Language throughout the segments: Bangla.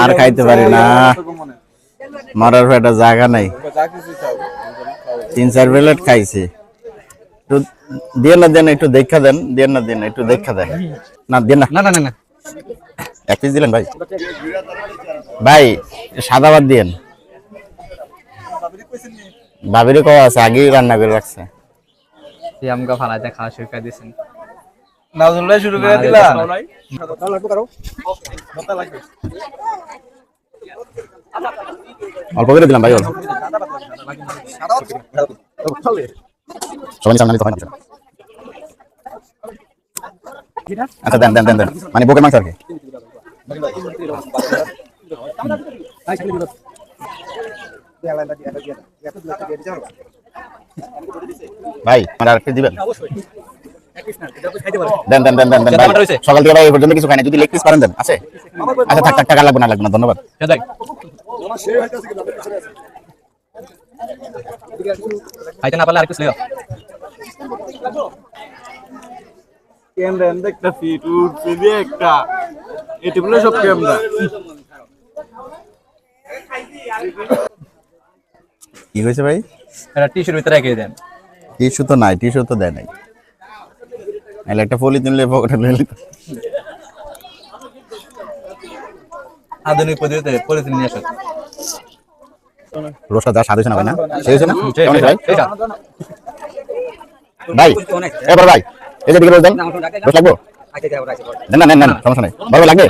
আর খাইতে পারি না, মরার পেটে জায়গা নাই। 3-4 প্লেট খাইছি। একটু দিয়ে না দেন, একটু দেখা দেন, দিয়ে না দেন, একটু দেখা দেন। না দেন না, না না না, এক পিস দিলেন ভাই। ভাই সাদা ভাত দিয়েন। ভাবিরে কওয়া আছে, আগেই রান্না করে রাখছে। আমগা ফালাইতে খাওয়া শুরু করে দিয়েছেন। নাজুল্লাহ শুরু করে দিলা। অল্প করে দিলাম ভাই, অল্প। সবাই সামনে নিতে হয় না। আচ্ছা দেন দেন দেন দেন, মানে বুকের মাংস আর কি। ভাই মানে আর একটু দিবেন। দেন দেন দেন দেন দেন ভাই। সকাল থেকে ভাই এই পর্যন্ত কিছু খাই না, যদি লেগ পিস পারেন দেন। আছে? আচ্ছা থাক থাক, টাকা লাগবে না, লাগবে না, ধন্যবাদ। খাইতে না পারলে আর কিছু নেই। ক্যামেরা এন্ড একটা ফিট উঠছে দিয়ে একটা এটি বলে সব ক্যামেরা কি হয়েছে ভাই? এটা টিস্যুর ভিতরে রেখে দেন। টিস্যু তো নাই, টিস্যু তো দেয় নাই। এলে একটা পলিথিন নিলে পকেটে নিলে আধুনিক পদ্ধতিতে পলিথিন নিয়ে আসে। রোজটা যা স্বাদ হয়েছে না ভাই, না সেই হয়েছে না? কেমন হয়েছে ভাই? ভাই এবার ভাই এই যে দিকে রোজ দেন, রোজ লাগবো? দেন না, নেন নেন, সমস্যা নেই। বড় ভাই লাগবে?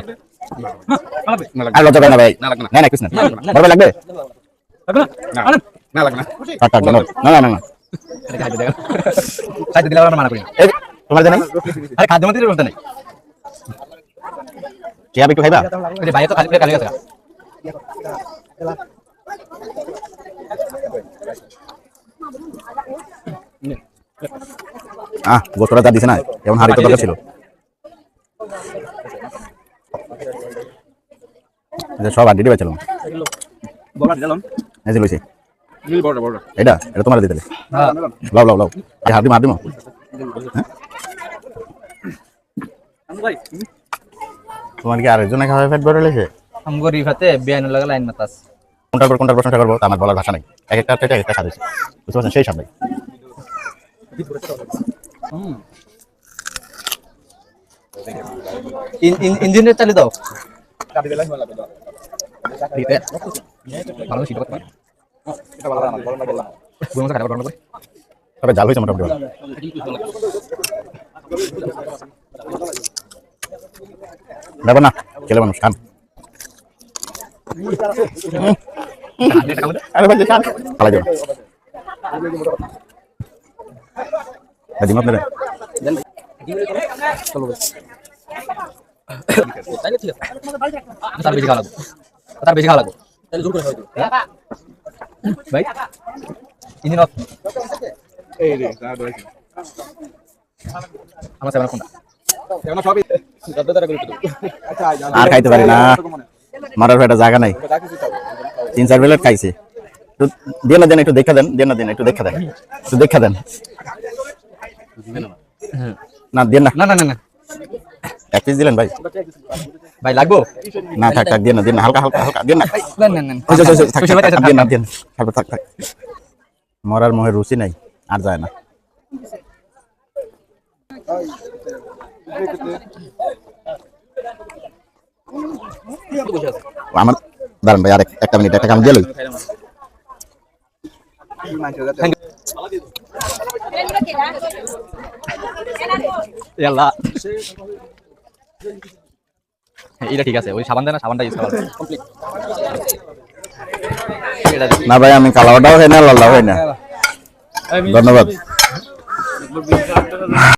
আর লজ্জা করে না ভাই, না না কিছু না। বড় ভাই লাগবে? না লাগবে না। থাক থাক, ধন্যবাদ। না না না না, খাইতে দিলে আমরা মানা করি না। এই তোমার জানেন আরে খাদ্য মন্ত্রীর বলতে নাই। কে আবে একটু খাইবা? এই যে ভাই তো খালি করে খালি গেছে। গোস্তটা যা দিছে না, এমন হাড়ি তো দরকার ছিল। সব আড্ডি বেছিল এই যে লইছে এটা, এটা তোমার দিতে লাও লাও লাও, হাড়ি মার দিমো। তোমার কি আরেকজনে খাওয়া পেট ভরে লেছে? আমগো রিফাতে বিয়ান লাগা লাইন মাতাস। কোনটার প্রশ্নটা করবো তা আমার বলার ভাষা নাই। এক একটা একটা একটা স্বাদ হয়েছে, বুঝতে পারছেন? সেই সামনে ইঞ্জিনের চালিয়ে দাও। ভালো শীত করতে পারে। তবে জাল হয়েছে মোটামুটি। দেবো না, ছেলে মানুষ খান। আরে ভাই খান, ফালাই দেবো। দিন আপনারা তার বেশি খাওয়া লাগবে, তার বেশি খাওয়া লাগবে। ভাই ইঞ্জিন অফ। এই রে যা দইছে আমার সেভেন কোনটা? কেন সবই দরদার করে দিও। আচ্ছা আর খাইতে পারি না, মরার পেটে জায়গা নাই। 3-4 প্লেট খাইছি। একটু দিয়ে না দেন, একটু দেখা দেন, দিয়ে না দেন, একটু দেখা দেন, একটু দেখা দেন। না দেন না, না না না না, এক পিস দিলেন ভাই। ভাই লাগবো না থাক থাক, দিয়ে না, দিয়ে না, হালকা হালকা হালকা দিয়ে না। না না না, থাক থাক, দিয়ে না, দিয়ে না, থাক থাক থাক। মরার মোহে রুচি নাই, আর যায় না। আমার দাঁড়ান ভাই, আর একটা মিনিট, একটা কাম দিয়ে লই। এটা ঠিক আছে, ওই সাবান দেয় না, সাবানটা ইউজ করা না ভাই, আমি কালাওটাও হয় না, লাল্লাও হয় না। ধন্যবাদ।